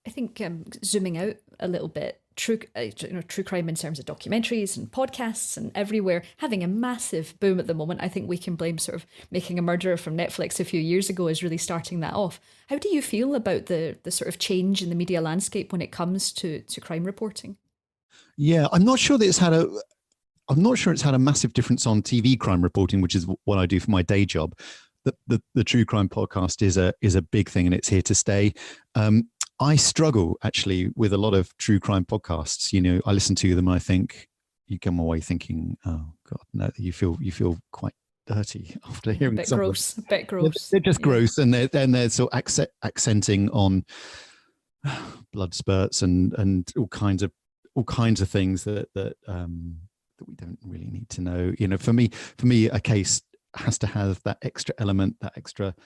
I think zooming out a little bit, true crime in terms of documentaries and podcasts and everywhere having a massive boom at the moment. I think we can blame sort of Making a Murderer from Netflix a few years ago as really starting that off. How do you feel about the sort of change in the media landscape when it comes to crime reporting? Yeah, I'm not sure it's had a massive difference on TV crime reporting, which is what I do for my day job. The true crime podcast is a big thing, and it's here to stay. I struggle actually with a lot of true crime podcasts. I listen to them and I think, you come away thinking, oh God, no, you feel quite dirty after hearing a bit gross. They're just gross, and they're sort of accenting on blood spurts and all kinds of things that we don't really need to know. For me, a case has to have that extra element, that extra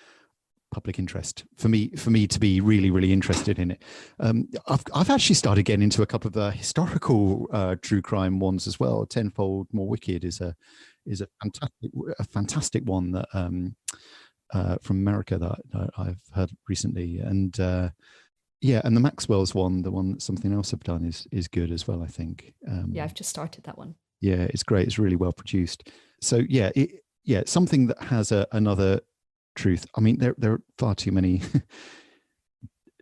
public interest for me to be really, really interested in it. I've actually started getting into a couple of historical true crime ones as well. Tenfold More Wicked is a fantastic one that from America that I've heard recently, and and the Maxwell's one, the one that Something Else have done, is good as well, I think. I've just started that one. Yeah, it's great. It's really well produced. So something that has another truth. I mean, there are far too many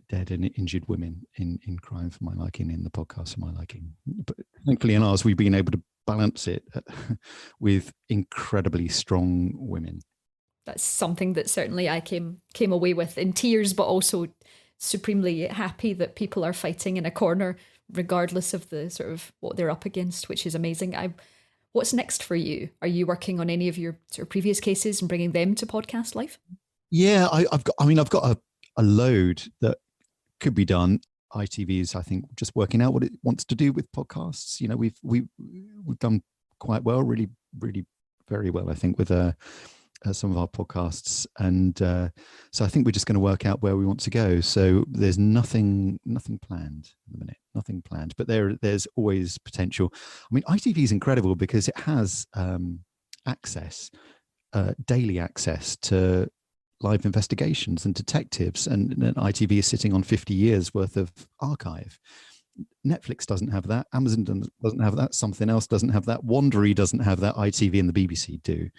dead and injured women in crime for my liking, in the podcast for my liking. But thankfully in ours, we've been able to balance it with incredibly strong women. That's something that certainly I came away with in tears, but also supremely happy that people are fighting in a corner, regardless of the sort of what they're up against, which is amazing. What's next for you? Are you working on any of your sort of previous cases and bringing them to podcast life? Yeah, I've got a load that could be done. ITV is, I think, just working out what it wants to do with podcasts. We've done quite well, really, really very well, I think, with some of our podcasts, and so I think we're just going to work out where we want to go. So there's nothing planned at the minute, nothing planned, but there's always potential. I mean, ITV is incredible because it has daily access to live investigations and detectives, and ITV is sitting on 50 years worth of archive. Netflix doesn't have that. Amazon doesn't have that. Something Else doesn't have that. Wandery doesn't have that. ITV and the BBC do.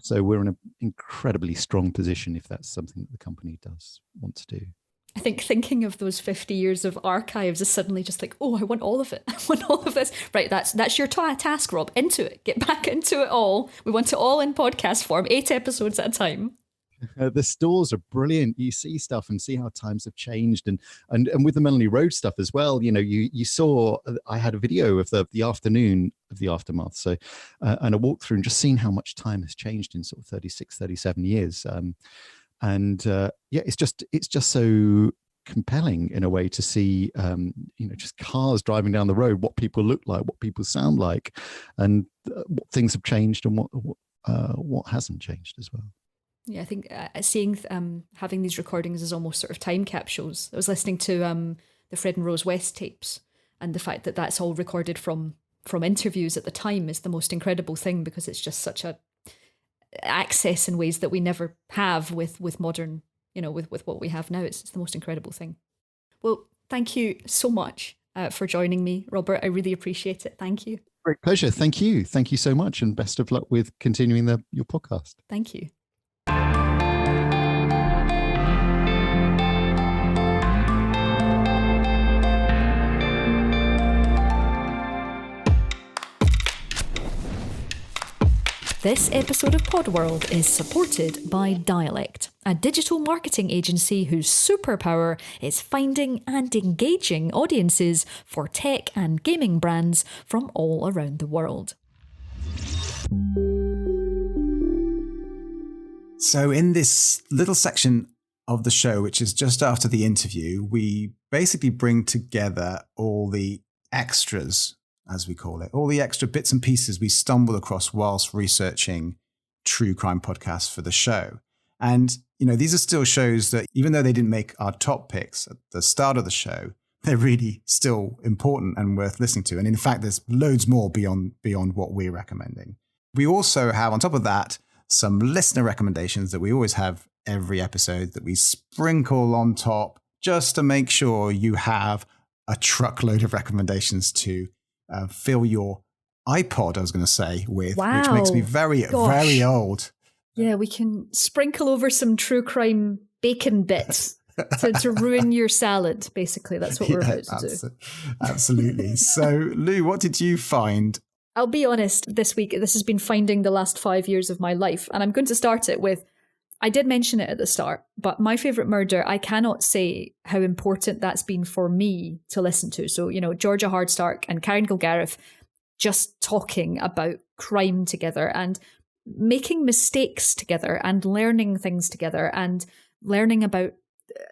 So we're in an incredibly strong position if that's something that the company does want to do. I think thinking of those 50 years of archives is suddenly just like, oh, I want all of it. I want all of this. Right, that's your task, Rob. Into it. Get back into it all. We want it all in podcast form, 8 episodes at a time. The stores are brilliant. You see stuff and see how times have changed, and with the Melanie Road stuff as well. You saw. I had a video of the afternoon of the aftermath. So, and a walkthrough and just seeing how much time has changed in sort of 36, 37 years. It's just so compelling in a way to see, just cars driving down the road, what people look like, what people sound like, and what things have changed and what hasn't changed as well. Yeah, I think seeing having these recordings is almost sort of time capsules. I was listening to the Fred and Rose West tapes, and the fact that that's all recorded from interviews at the time is the most incredible thing, because it's just such a access in ways that we never have with modern, with what we have now. It's the most incredible thing. Well, thank you so much for joining me, Robert. I really appreciate it. Thank you. Great pleasure. Thank you. Thank you so much. And best of luck with continuing your podcast. Thank you. This episode of Podworld is supported by Dialect, a digital marketing agency whose superpower is finding and engaging audiences for tech and gaming brands from all around the world. So in this little section of the show, which is just after the interview, we basically bring together all the extras, as we call it, all the extra bits and pieces we stumbled across whilst researching true crime podcasts for the show. And, these are still shows that, even though they didn't make our top picks at the start of the show, they're really still important and worth listening to. And in fact, there's loads more beyond what we're recommending. We also have, on top of that, some listener recommendations that we always have every episode that we sprinkle on top just to make sure you have a truckload of recommendations to fill your iPod, I was going to say, with, which makes me very old. Yeah, we can sprinkle over some true crime bacon bits to ruin your salad, basically. That's what we're about to do. Absolutely. So, Lou, what did you find? I'll be honest, this week, this has been finding the last 5 years of my life. And I'm going to start it with, I did mention it at the start, but my favourite murder, I cannot say how important that's been for me to listen to. So, Georgia Hardstark and Karen Kilgariff just talking about crime together and making mistakes together and learning things together and learning about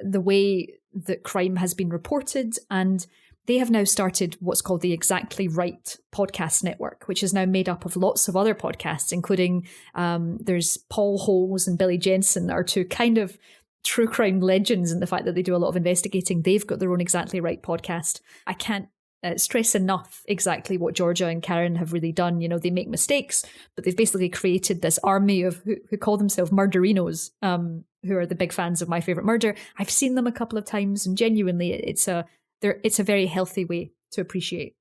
the way that crime has been reported. And they have now started what's called the Exactly Right podcast network, which is now made up of lots of other podcasts, including there's Paul Holes and Billy Jensen are two kind of true crime legends in the fact that they do a lot of investigating. They've got their own Exactly Right podcast. I can't stress enough exactly what Georgia and Karen have really done. They make mistakes, but they've basically created this army of who call themselves murderinos, who are the big fans of My Favorite Murder. I've seen them a couple of times, and genuinely, it's a very healthy way to appreciate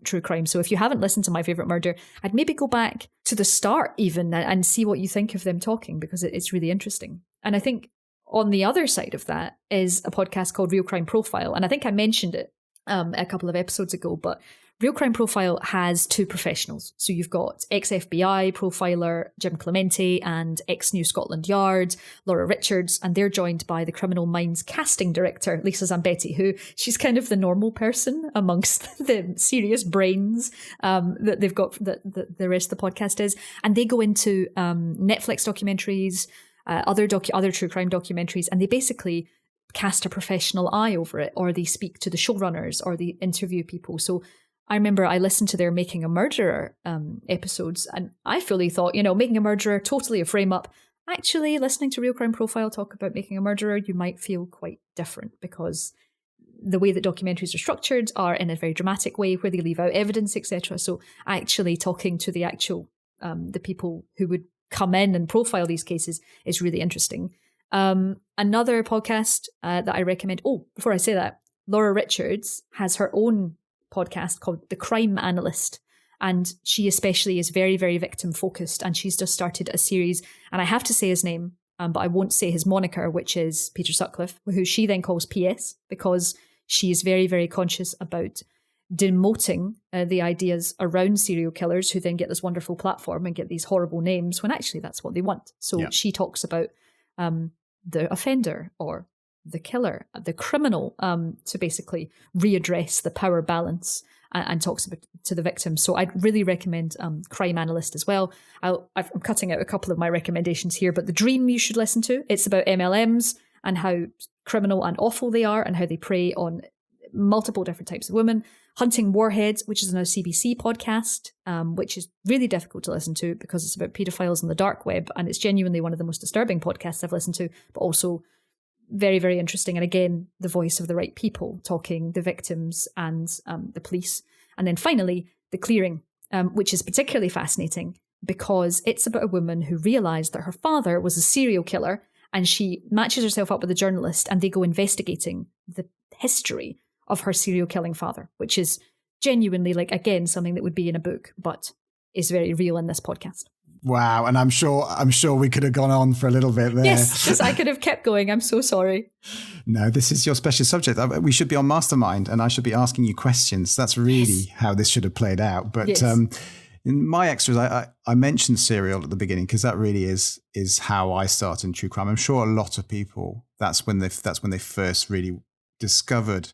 true crime. So if you haven't listened to My Favorite Murder, I'd maybe go back to the start even and see what you think of them talking, because it's really interesting. And I think on the other side of that is a podcast called Real Crime Profile. And I think I mentioned it a couple of episodes ago, but Real Crime Profile has two professionals. So you've got ex-FBI profiler Jim Clemente and ex-New Scotland Yard Laura Richards, and they're joined by the Criminal Minds casting director Lisa Zambetti, who she's kind of the normal person amongst the serious brains that they've got, that the rest of the podcast is. And they go into Netflix documentaries, other true crime documentaries, and they basically cast a professional eye over it, or they speak to the showrunners, or they interview people. So I remember I listened to their Making a Murderer episodes, and I fully thought, Making a Murderer, totally a frame up. Actually, listening to Real Crime Profile talk about Making a Murderer, you might feel quite different, because the way that documentaries are structured are in a very dramatic way where they leave out evidence, etc. So actually talking to the people who would come in and profile these cases is really interesting. Another podcast that I recommend, before I say that, Laura Richards has her own podcast called The Crime Analyst, and she especially is very, very victim focused, and she's just started a series, and I have to say his name, but I won't say his moniker, which is Peter Sutcliffe, who she then calls PS, because she is very, very conscious about demoting the ideas around serial killers, who then get this wonderful platform and get these horrible names when actually that's what they want. So she talks about the offender or the killer, the criminal, to basically readdress the power balance and talks about to the victim. So I'd really recommend Crime Analyst as well. I'm cutting out a couple of my recommendations here, but The Dream you should listen to. It's about MLMs and how criminal and awful they are and how they prey on multiple different types of women. Hunting Warheads, which is another CBC podcast, which is really difficult to listen to because it's about paedophiles on the dark web, and it's genuinely one of the most disturbing podcasts I've listened to, but also very, very interesting. And again, the voice of the right people talking, the victims and the police. And then finally, The Clearing, which is particularly fascinating because it's about a woman who realised that her father was a serial killer, and she matches herself up with a journalist and they go investigating the history of her serial killing father, which is genuinely, like, again, something that would be in a book, but is very real in this podcast. Wow, and I'm sure we could have gone on for a little bit there. Yes, I could have kept going. I'm so sorry. No, this is your special subject. We should be on Mastermind, and I should be asking you questions. That's really how this should have played out. But in my extras, I mentioned serial at the beginning because that really is how I started in true crime. I'm sure a lot of people that's when they first really discovered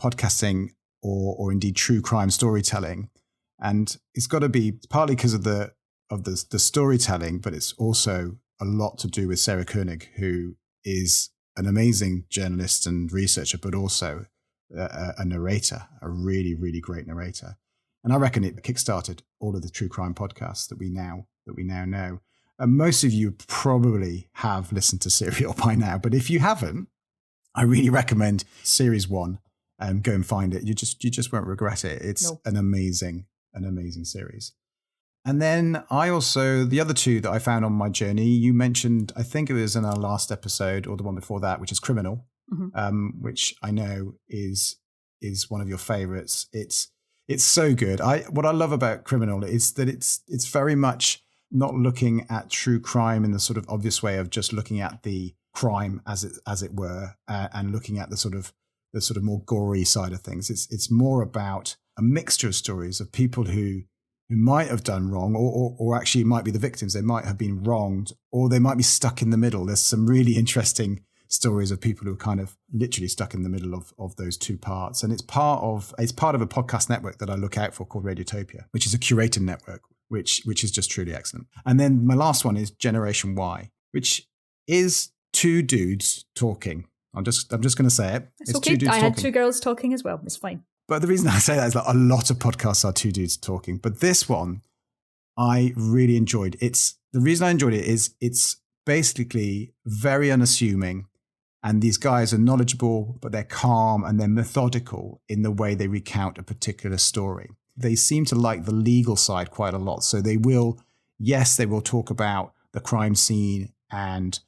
podcasting or indeed true crime storytelling, and it's got to be partly because of the storytelling, but it's also a lot to do with Sarah Koenig, who is an amazing journalist and researcher, but also a narrator, a really, really great narrator. And I reckon it kickstarted all of the true crime podcasts that we now know. And most of you probably have listened to Serial by now, but if you haven't, I really recommend Series 1. Go and find it. You just won't regret it. It's an amazing series. And then the other two that I found on my journey, you mentioned, I think it was in our last episode or the one before that, which is Criminal, which I know is one of your favorites. It's so good. What I love about Criminal is that it's very much not looking at true crime in the sort of obvious way of just looking at the crime as it were, and looking at the sort of more gory side of things. It's more about a mixture of stories of people who might have done wrong or actually might be the victims. They might have been wronged, or they might be stuck in the middle. There's some really interesting stories of people who are kind of literally stuck in the middle of those two parts. And it's part of a podcast network that I look out for called Radiotopia, which is a curated network, which is just truly excellent. And then my last one is Generation Y, which is two dudes talking. I'm just going to say it. It's okay. I had two girls talking as well. It's fine. But the reason I say that is that a lot of podcasts are two dudes talking. But this one, I really enjoyed. The reason I enjoyed it is it's basically very unassuming. And these guys are knowledgeable, but they're calm and they're methodical in the way they recount a particular story. They seem to like the legal side quite a lot. So they will talk about the crime scene and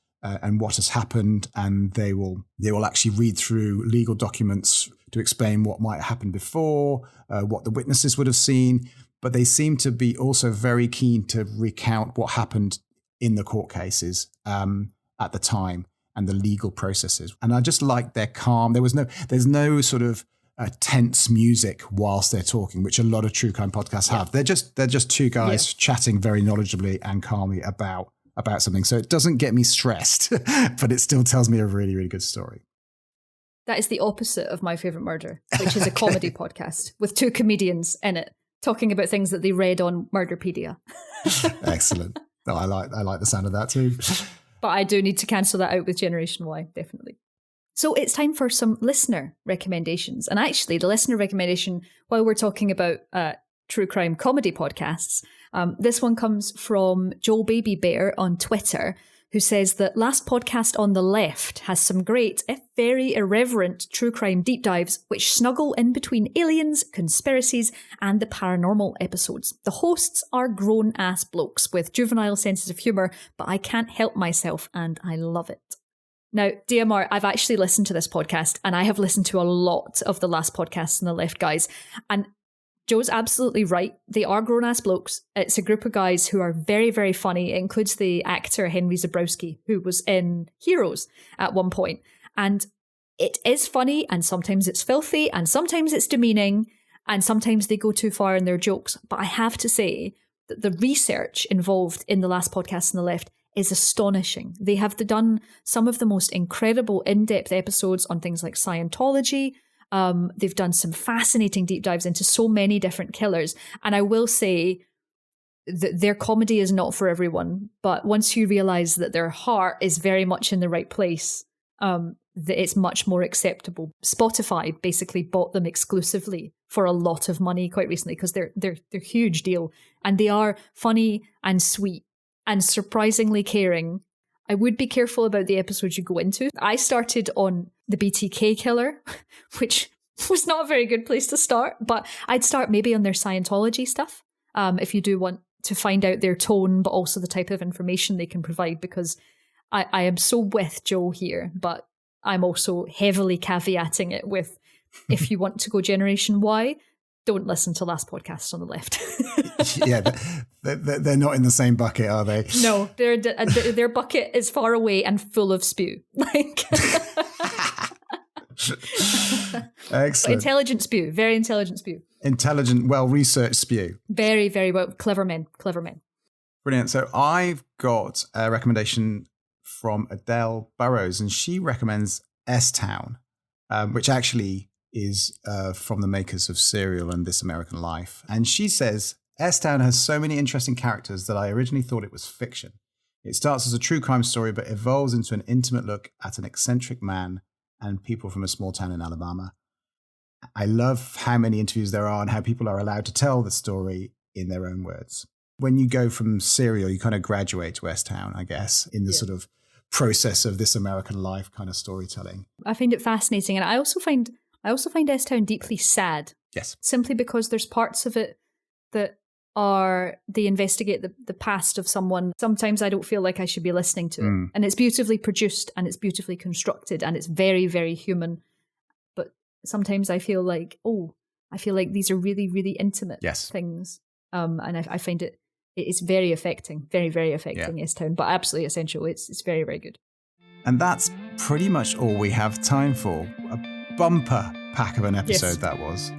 what has happened, and they will actually read through legal documents to explain what might have happened before, what the witnesses would have seen. But they seem to be also very keen to recount what happened in the court cases at the time and the legal processes. And I just like their calm. There's no sort of tense music whilst they're talking, which a lot of true crime podcasts have. They're just two guys chatting very knowledgeably and calmly about something. So it doesn't get me stressed, but it still tells me a really, really good story. That is the opposite of My Favorite Murder, which is a comedy podcast with two comedians in it talking about things that they read on Murderpedia. Excellent. No, I like the sound of that too. But I do need to cancel that out with Generation Y, definitely. So it's time for some listener recommendations. And actually, the listener recommendation, while we're talking about true crime comedy podcasts, this one comes from Joel Baby Bear on Twitter, who says that Last Podcast on the Left has some great, if very irreverent, true crime deep dives which snuggle in between aliens, conspiracies, and the paranormal episodes. The hosts are grown-ass blokes with juvenile senses of humour, but I can't help myself, and I love it. Now, DMR, I've actually listened to this podcast, and I have listened to a lot of the Last Podcast on the Left guys, and Joe's absolutely right. They are grown-ass blokes. It's a group of guys who are very, very funny. It includes the actor Henry Zabrowski, who was in Heroes at one point. And it is funny, and sometimes it's filthy, and sometimes it's demeaning, and sometimes they go too far in their jokes. But I have to say that the research involved in the Last Podcast on the Left is astonishing. They have done some of the most incredible in-depth episodes on things like Scientology. They've done some fascinating deep dives into so many different killers. And I will say that their comedy is not for everyone. But once you realize that their heart is very much in the right place, that it's much more acceptable. Spotify basically bought them exclusively for a lot of money quite recently because they're a huge deal. And they are funny and sweet and surprisingly caring. I would be careful about the episodes you go into. I started on the BTK killer, which was not a very good place to start, but I'd start maybe on their Scientology stuff, if you do want to find out their tone, but also the type of information they can provide, because I am so with Joe here, but I'm also heavily caveating it with if you want to go Generation Y, don't listen to last podcast on the left. Yeah, they're not in the same bucket, are they? No, their bucket is far away and full of spew. Like Excellent. Intelligent spew, very intelligent spew. Intelligent, well-researched spew. Very, very well. Clever men. Brilliant. So I've got a recommendation from Adele Burrows, and she recommends S-Town, which actually is from the makers of Serial and This American Life. And she says, S-Town has so many interesting characters that I originally thought it was fiction. It starts as a true crime story, but evolves into an intimate look at an eccentric man and people from a small town in Alabama. I love how many interviews there are and how people are allowed to tell the story in their own words. When you go from Serial, you kind of graduate to S-Town, I guess, in the sort of process of This American Life kind of storytelling. I find it fascinating, and I also find S-Town deeply sad. Yes. Simply because there's parts of it that they investigate the past of someone. Sometimes I don't feel like I should be listening to it. And it's beautifully produced and it's beautifully constructed and it's very, very human. But sometimes I feel like these are really, really intimate things. And I find it's very affecting, very, very affecting, S-Town, but absolutely essential. It's very, very good. And that's pretty much all we have time for. A bumper pack of an episode that was.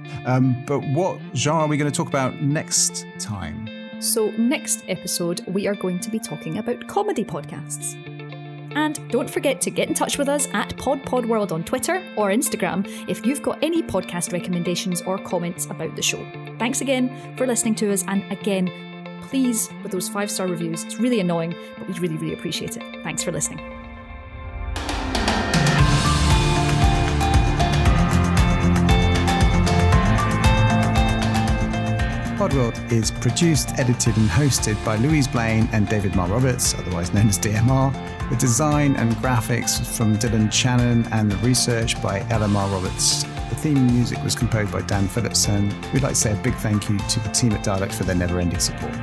But what genre are we going to talk about next time? So next episode, we are going to be talking about comedy podcasts. And don't forget to get in touch with us at Podworld on Twitter or Instagram if you've got any podcast recommendations or comments about the show. Thanks again for listening to us. And again, please, with those 5-star reviews, it's really annoying, but we really, really appreciate it. Thanks for listening. Podworld is produced, edited and hosted by Louise Blaine and David Marr Roberts, otherwise known as DMR, with design and graphics from Dylan Channon and the research by Ella Marr Roberts. The theme music was composed by Dan Phillipson. We'd like to say a big thank you to the team at Dialect for their never-ending support.